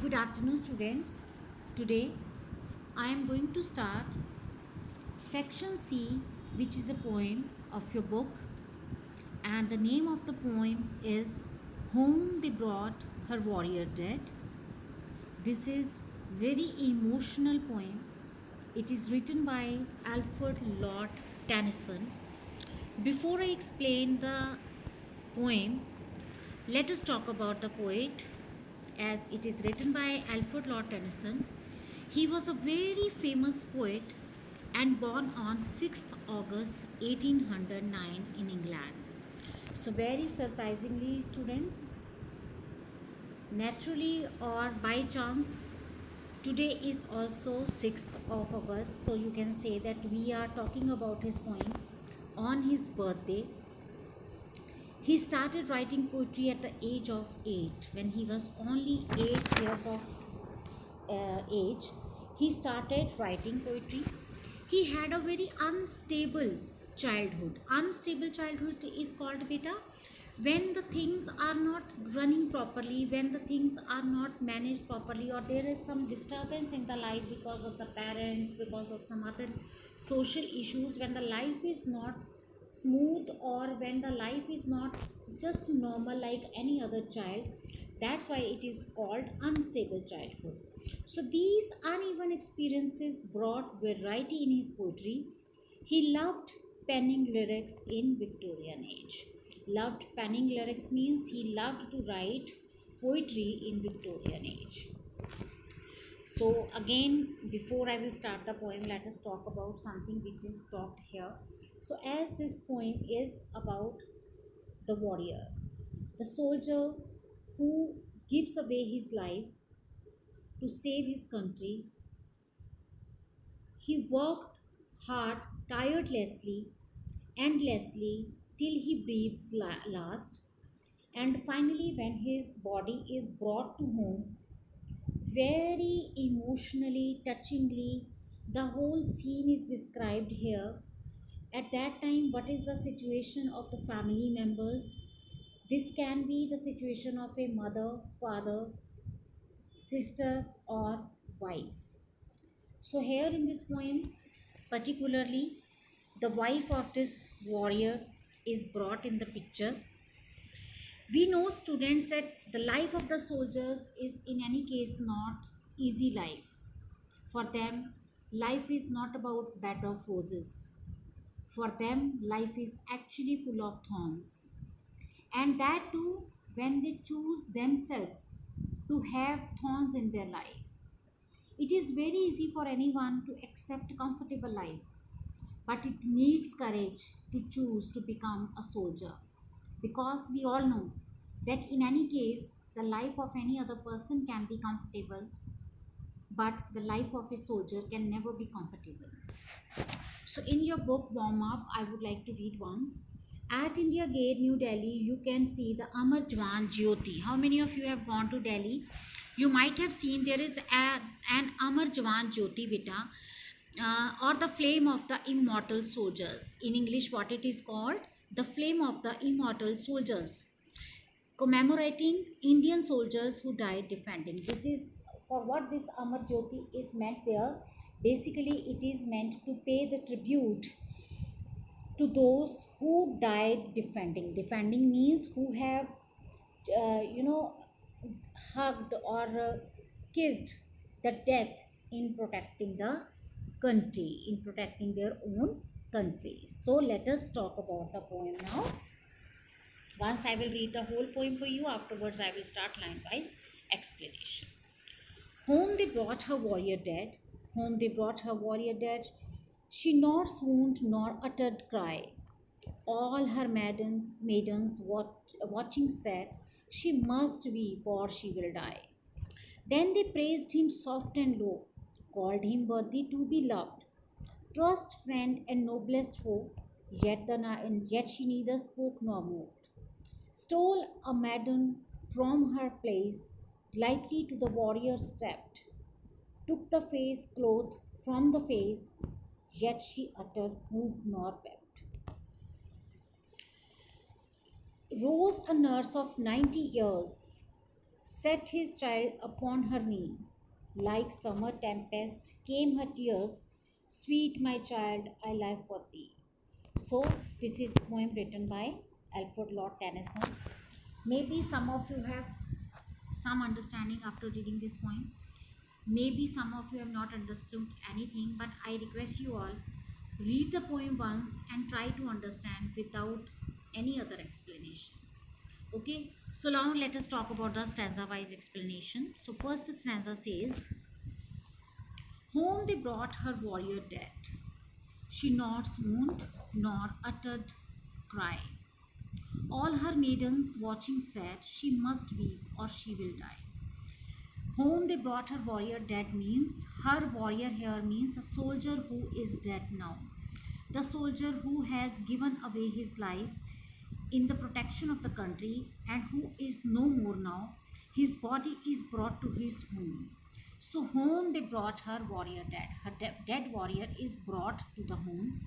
Good afternoon, students. Today I am going to start section C, which is a poem of your book, and the name of the poem is Home They Brought Her Warrior Dead. This is very emotional poem. It is written by Alfred Lord Tennyson. Before I explain the poem, let us talk about the poet as it is written by Alfred Lord Tennyson. He was a very famous poet and born on 6th August 1809 in England. So very surprisingly, students, naturally or by chance, today is also 6th of August. So you can say that we are talking about his poem on his birthday. He started writing poetry at the age of 8. When he was only 8 years of age, he started writing poetry. He had a very unstable childhood. Unstable childhood is called beta when the things are not running properly, when the things are not managed properly, or there is some disturbance in the life because of the parents, because of some other social issues, when the life is not smooth or when the life is not just normal like any other child. That's why it is called unstable childhood. So these uneven experiences brought variety in his poetry. He loved penning lyrics in Victorian age. Loved penning lyrics means he loved to write poetry in Victorian age. So again, before I will start the poem, let us talk about something which is talked here. So as this poem is about the warrior, the soldier who gives away his life to save his country. He worked hard, tirelessly, endlessly, till he breathes last. And finally, when his body is brought to home, very emotionally, touchingly, the whole scene is described here. At that time, what is the situation of the family members? This can be the situation of a mother, father, sister, or wife. So, here in this poem, particularly, the wife of this warrior is brought in the picture. We know, students, that the life of the soldiers is in any case not easy life. For them, life is not about bed of roses. For them, life is actually full of thorns. And that too, when they choose themselves to have thorns in their life. It is very easy for anyone to accept comfortable life, but it needs courage to choose to become a soldier, because we all know that in any case the life of any other person can be comfortable, but the life of a soldier can never be comfortable. So in your book warm up, I would like to read once. At India Gate, New Delhi, you can see the Amar Jawan Jyoti. How many of you have gone to Delhi? You might have seen there is an Amar Jawan Jyoti beta, or the flame of the immortal soldiers. In English, what it is called? The flame of the immortal soldiers, commemorating Indian soldiers who died defending. This is for what this Amar Jyoti is meant there. Basically, it is meant to pay the tribute to those who died defending. Defending means who have, you know, hugged or kissed the death in protecting the country, in protecting their own country. So let us talk about the poem now. Once I will read the whole poem for you, afterwards I will start line wise explanation. Home they brought her warrior dead, home they brought her warrior dead. She nor swooned nor uttered cry. All her maidens watching said, she must weep or she will die. Then they praised him soft and low, called him worthy to be loved. Trust, friend, and noblest foe, yet she neither spoke nor moved. Stole a maiden from her place, lightly to the warrior stepped, took the face cloth from the face, yet she uttered, moved nor wept. Rose a nurse of 90 years, set his child upon her knee. Like summer tempest came her tears, sweet my child, I lie for thee. So, this is a poem written by Alfred Lord Tennyson. Maybe some of you have some understanding after reading this poem. Maybe some of you have not understood anything, but I request you all read the poem once and try to understand without any other explanation. Okay, so now let us talk about the stanza wise explanation. So, first stanza says, home they brought her warrior dead. She not swooned nor uttered cry. All her maidens watching said, she must weep or she will die. Home they brought her warrior dead means, her warrior here means a soldier who is dead now. The soldier who has given away his life in the protection of the country and who is no more now, his body is brought to his home. So, home they brought her warrior dead. Her dead warrior is brought to the home.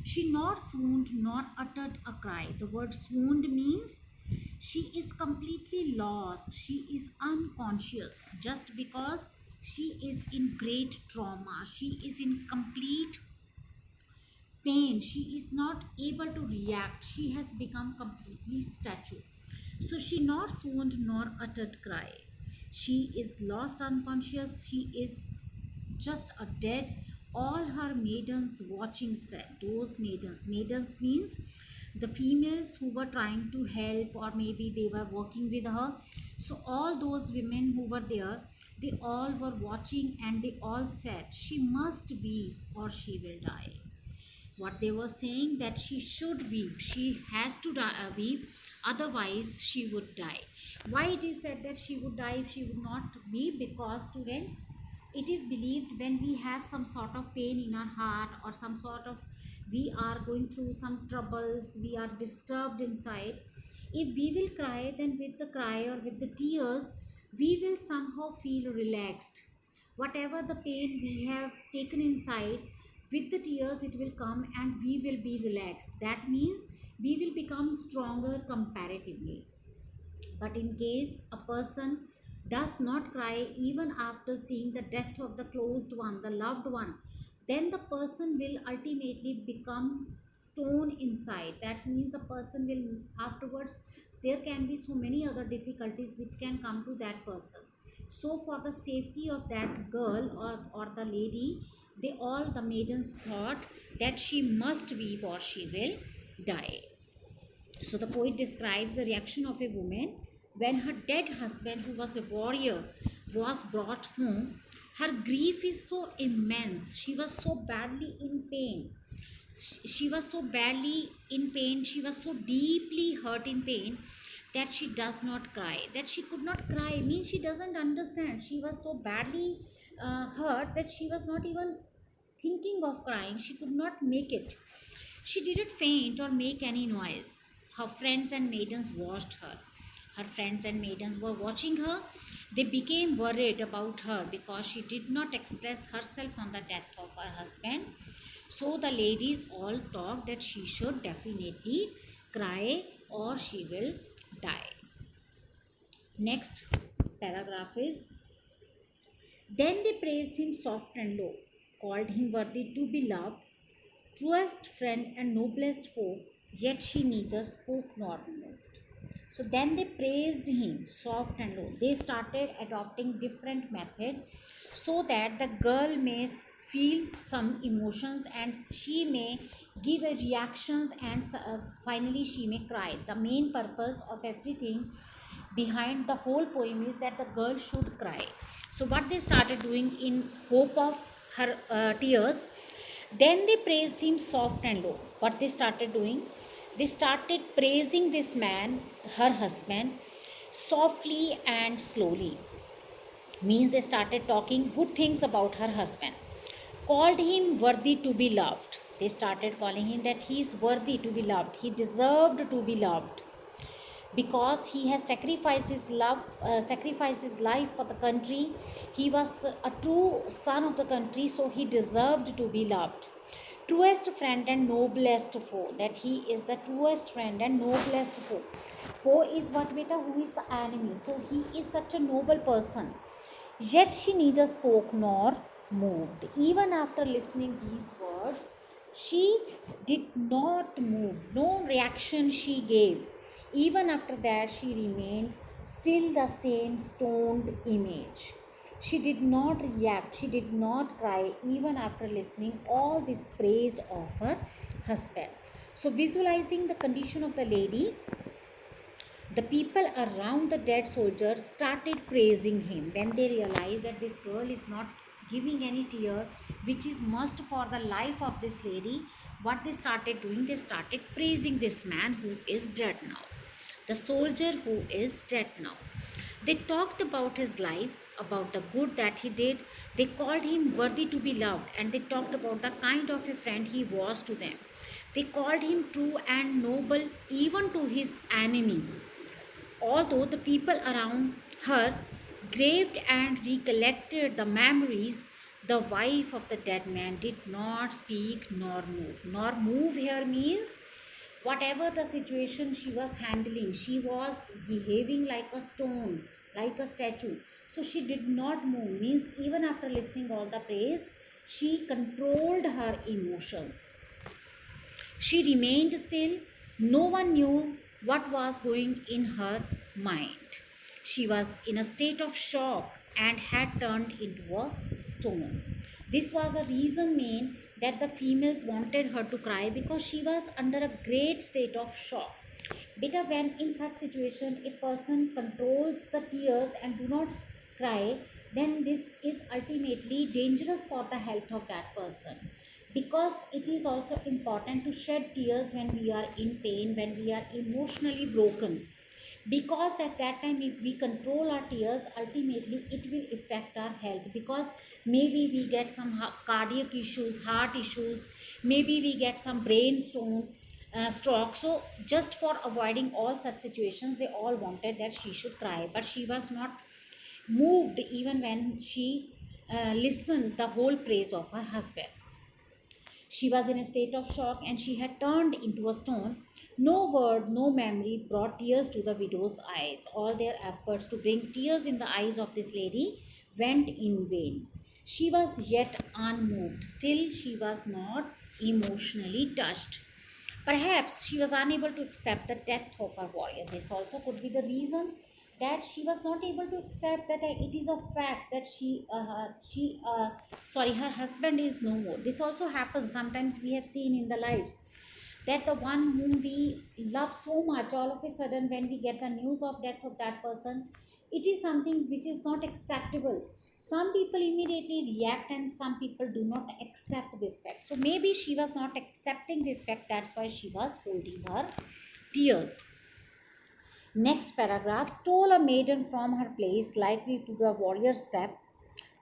She not swooned nor uttered a cry. The word swooned means she is completely lost. She is unconscious just because she is in great trauma. She is in complete pain. She is not able to react. She has become completely statue. So she not swooned nor uttered cry. She is lost unconscious. She is just a dead. All her maidens watching said, those maidens means the females who were trying to help, or maybe they were working with her. So all those women who were there, they all were watching and they all said, she must weep or she will die. What they were saying, that she should weep, she has to weep, otherwise she would die. Why it is said that she would die if she would not weep? Because, students, it is believed when we have some sort of pain in our heart, or some sort of, we are going through some troubles, we are disturbed inside, if we will cry, then with the cry or with the tears, we will somehow feel relaxed. Whatever the pain we have taken inside, with the tears it will come and we will be relaxed. That means we will become stronger comparatively. But in case a person does not cry even after seeing the death of the closed one, the loved one, then the person will ultimately become stone inside. That means the person will afterwards, there can be so many other difficulties which can come to that person. So for the safety of that girl, or the lady, they all, the maidens thought that she must weep or she will die. So the poet describes the reaction of a woman when her dead husband, who was a warrior, was brought home. Her grief is so immense. She was so badly in pain. She was so badly in pain. She was so deeply hurt in pain that she does not cry. That she could not cry means she doesn't understand. She was so badly hurt that she was not even thinking of crying. She could not make it. She didn't faint or make any noise. Her friends and maidens watched her. Her friends and maidens were watching her. They became worried about her because she did not express herself on the death of her husband. So the ladies all thought that she should definitely cry or she will die. Next paragraph is, then they praised him soft and low, called him worthy to be loved, truest friend and noblest foe, yet she neither spoke nor moved. So then they praised him soft and low. They started adopting different method so that the girl may feel some emotions and she may give a reactions, and finally she may cry. The main purpose of everything behind the whole poem is that the girl should cry. So what they started doing in hope of her tears, then they praised him soft and low. What they started doing, they started praising this man, her husband, softly and slowly. Means they started talking good things about her husband. Called him worthy to be loved. They started calling him that he is worthy to be loved. He deserved to be loved because he has sacrificed his life for the country. He was a true son of the country, so he deserved to be loved. truest friend and noblest foe, that he is the truest friend and noblest foe. Foe is what, beta? Who is the enemy? So he is such a noble person. Yet she neither spoke nor moved. Even after listening these words, she did not move. No reaction she gave. Even after that, she remained still, the same stoned image. She did not react, she did not cry, even after listening all this praise of her husband. So, visualizing the condition of the lady, the people around the dead soldier started praising him when they realized that this girl is not giving any tear, which is must for the life of this lady. What they started doing, they started praising this man who is dead now, the soldier who is dead now. They talked about his life, about the good that he did. They called him worthy to be loved, and they talked about the kind of a friend he was to them. They called him true and noble even to his enemy. Although the people around her graved and recollected the memories, the wife of the dead man did not speak nor move. Nor move here means whatever the situation she was handling, she was behaving like a stone, like a statue. So she did not move, means even after listening all the praise, she controlled her emotions. She remained still. No one knew what was going in her mind. She was in a state of shock and had turned into a stone. This was a reason main that the females wanted her to cry, because she was under a great state of shock. Because when in such situation a person controls the tears and do not cry, then this is ultimately dangerous for the health of that person. Because it is also important to shed tears when we are in pain, when we are emotionally broken, because at that time if we control our tears, ultimately it will affect our health, because maybe we get some cardiac issues, heart issues, maybe we get some brain stone, stroke. So just for avoiding all such situations, they all wanted that she should cry, but she was not moved even when she listened the whole praise of her husband. She was in a state of shock and she had turned into a stone. No word, no memory brought tears to the widow's eyes. All their efforts to bring tears in the eyes of this lady went in vain. She was yet unmoved. Still, she was not emotionally touched. Perhaps she was unable to accept the death of her warrior. This also could be the reason that she was not able to accept that it is a fact that her husband is no more. This also happens sometimes. We have seen in the lives that the one whom we love so much, all of a sudden when we get the news of death of that person, it is something which is not acceptable. Some people immediately react and some people do not accept this fact. So maybe she was not accepting this fact, that's why she was holding her tears. Next paragraph: stole a maiden from her place, likely to the warrior's step,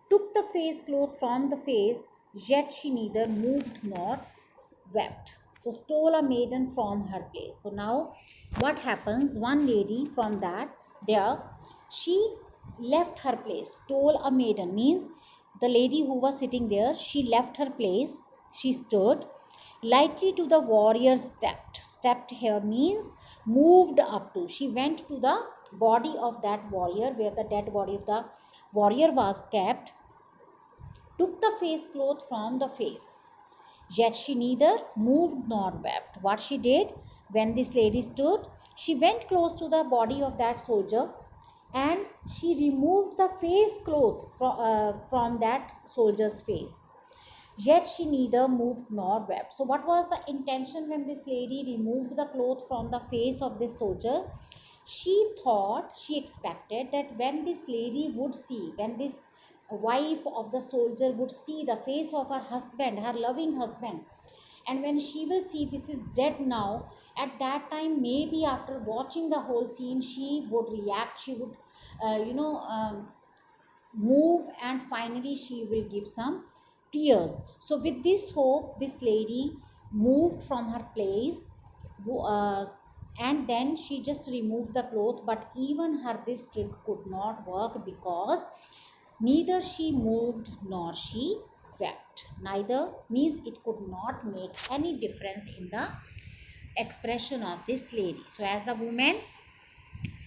took the face cloth from the face, yet she neither moved nor wept. So, stole a maiden from her place. So, now what happens? One lady from that, there, she left her place. Stole a maiden means the lady who was sitting there, she left her place, she stood, likely to the warrior stepped. Stepped here means moved up to. She went to the body of that warrior, where the dead body of the warrior was kept, took the face cloth from the face. Yet she neither moved nor wept. What she did, when this lady stood, she went close to the body of that soldier and she removed the face cloth from that soldier's face. Yet she neither moved nor wept. So, what was the intention when this lady removed the cloth from the face of this soldier? She thought, she expected that when this lady would see, when this wife of the soldier would see the face of her husband, her loving husband, and when she will see this is dead now, at that time, maybe after watching the whole scene, she would react, she would, move, and finally she will give some tears. So with this hope, this lady moved from her place, uh, and then she just removed the cloth, but even her this trick could not work, because neither she moved nor she wept. Neither means it could not make any difference in the expression of this lady. So, as the woman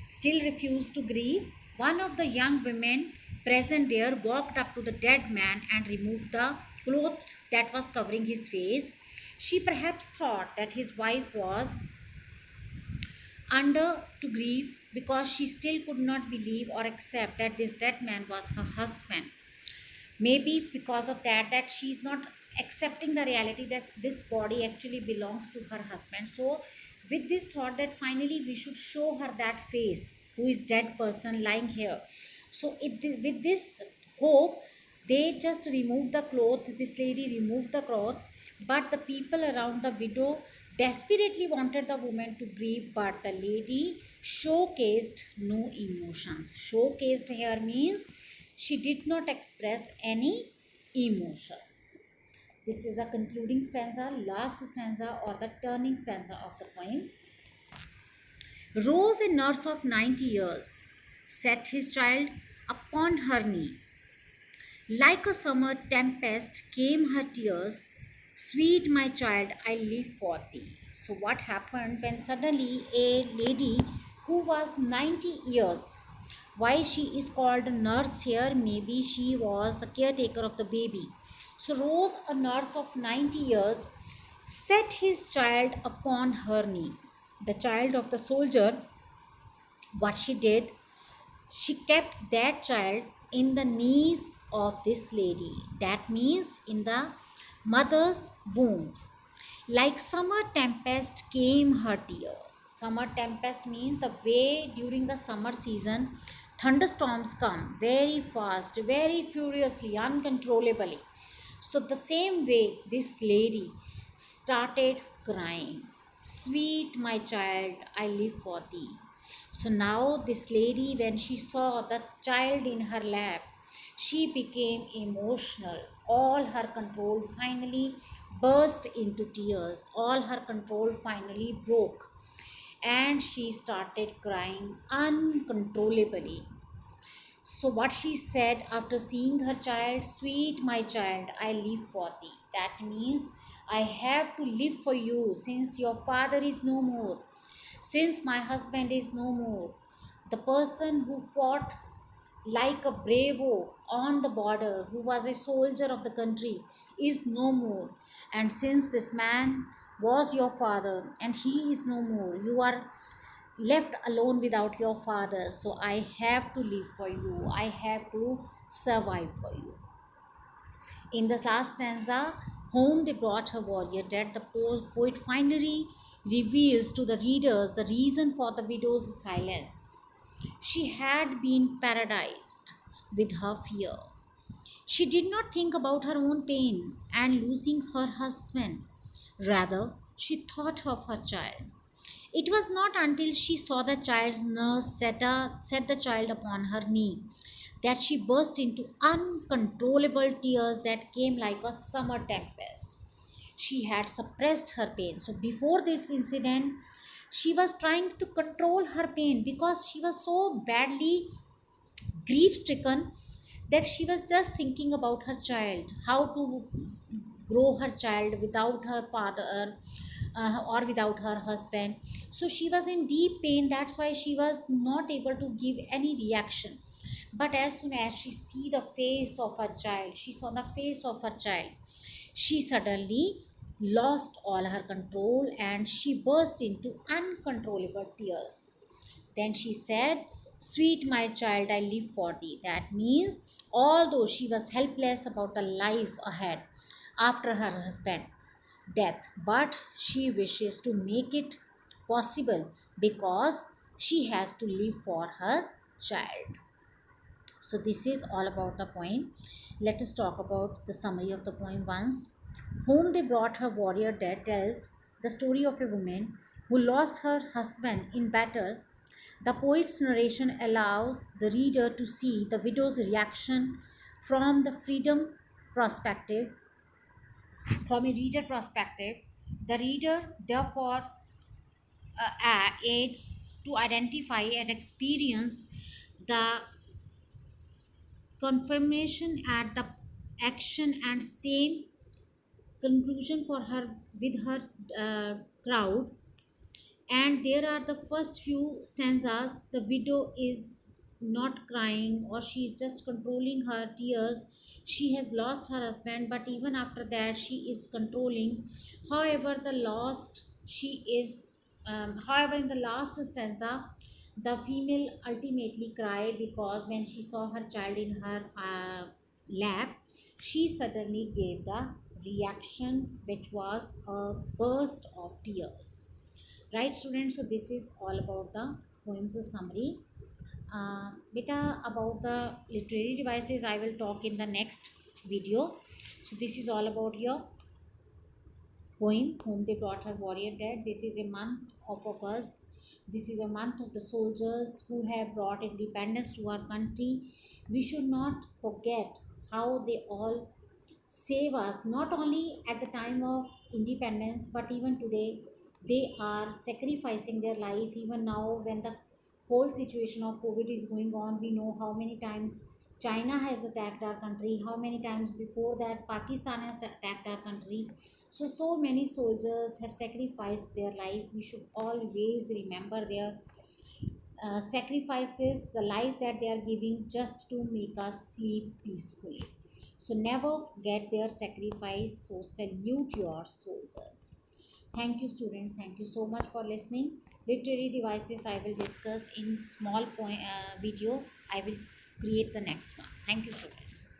still refused to grieve, one of the young women present there walked up to the dead man and removed the cloth that was covering his face. She perhaps thought that his wife was under to grieve because she still could not believe or accept that this dead man was her husband. Maybe because of that she's not accepting the reality that this body actually belongs to her husband. So with this thought that finally we should show her that face who is dead person lying here. So with this hope they just removed the cloth. This lady removed the cloth, but the people around the widow desperately wanted the woman to grieve, but the lady showcased no emotions. Showcased here means she did not express any emotions. This is a concluding stanza, last stanza or the turning stanza of the poem. Rose, a nurse of 90 years, set his child upon her knees. Like a summer tempest came her tears. Sweet my child, I live for thee. So, what happened when suddenly a lady who was 90 years, why she is called nurse here? Maybe she was a caretaker of the baby. So, Rose, a nurse of 90 years, set his child upon her knee. The child of the soldier, what she did, she kept that child in the knees of this lady. That means in the mother's womb. Like summer tempest came her tears. Summer tempest means the way during the summer season thunderstorms come very fast, very furiously, uncontrollably. So, the same way this lady started crying, Sweet my child, I live for thee. So, now this lady, when she saw the child in her lap, she became emotional. All her control finally burst into tears. All her control finally broke. And she started crying uncontrollably. So, what she said after seeing her child, Sweet my child, I live for thee. That means I have to live for you since your father is no more, since my husband is no more. The person who fought like a bravo on the border, who was a soldier of the country, is no more. And since this man was your father and he is no more, you are left alone without your father. So I have to live for you, I have to survive for you. In the last stanza, home they brought her warrior dead, the poet finally reveals to the readers the reason for the widow's silence. She had been paralyzed with her fear. She did not think about her own pain and losing her husband. Rather, she thought of her child. It was not until she saw the child's nurse set the child upon her knee that she burst into uncontrollable tears that came like a summer tempest. She had suppressed her pain. So, before this incident, she was trying to control her pain because she was so badly grief stricken that she was just thinking about her child, how to grow her child without her father or without her husband. So she was in deep pain. That's why she was not able to give any reaction. But as soon as she see the face of her child, she saw the face of her child, she suddenly lost all her control and she burst into uncontrollable tears. Then she said, Sweet my child, I live for thee. That means, although she was helpless about the life ahead after her husband death, but she wishes to make it possible because she has to live for her child. So, this is all about the poem. Let us talk about the summary of the poem once. Home they brought her warrior dead tells the story of a woman who lost her husband in battle. The poet's narration allows the reader to see the widow's reaction from the freedom perspective, from a reader perspective. The reader therefore aids to identify and experience the confirmation at the action and same conclusion for her with her crowd. And there are the first few stanzas, the widow is not crying, or she is just controlling her tears. She has lost her husband, but even after that she is controlling. However, the last she is however, in the last stanza, the female ultimately cry, because when she saw her child in her lap, she suddenly gave the reaction, which was a burst of tears. Right, students? So this is all about the poems summary. Beta, about the literary devices I will talk in the next video. So this is all about your poem, whom they brought her warrior dead. This is a month of August. This is a month of the soldiers who have brought independence to our country. We should not forget how they all save us, not only at the time of independence, but even today. They are sacrificing their life even now when the whole situation of COVID is going on. We know how many times China has attacked our country, how many times before that Pakistan has attacked our country. So many soldiers have sacrificed their life. We should always remember their sacrifices, the life that they are giving just to make us sleep peacefully. So never forget their sacrifice. So salute your soldiers. Thank you, students. Thank you so much for listening. Literary devices I will discuss in small point video. I will create the next one. Thank you, students.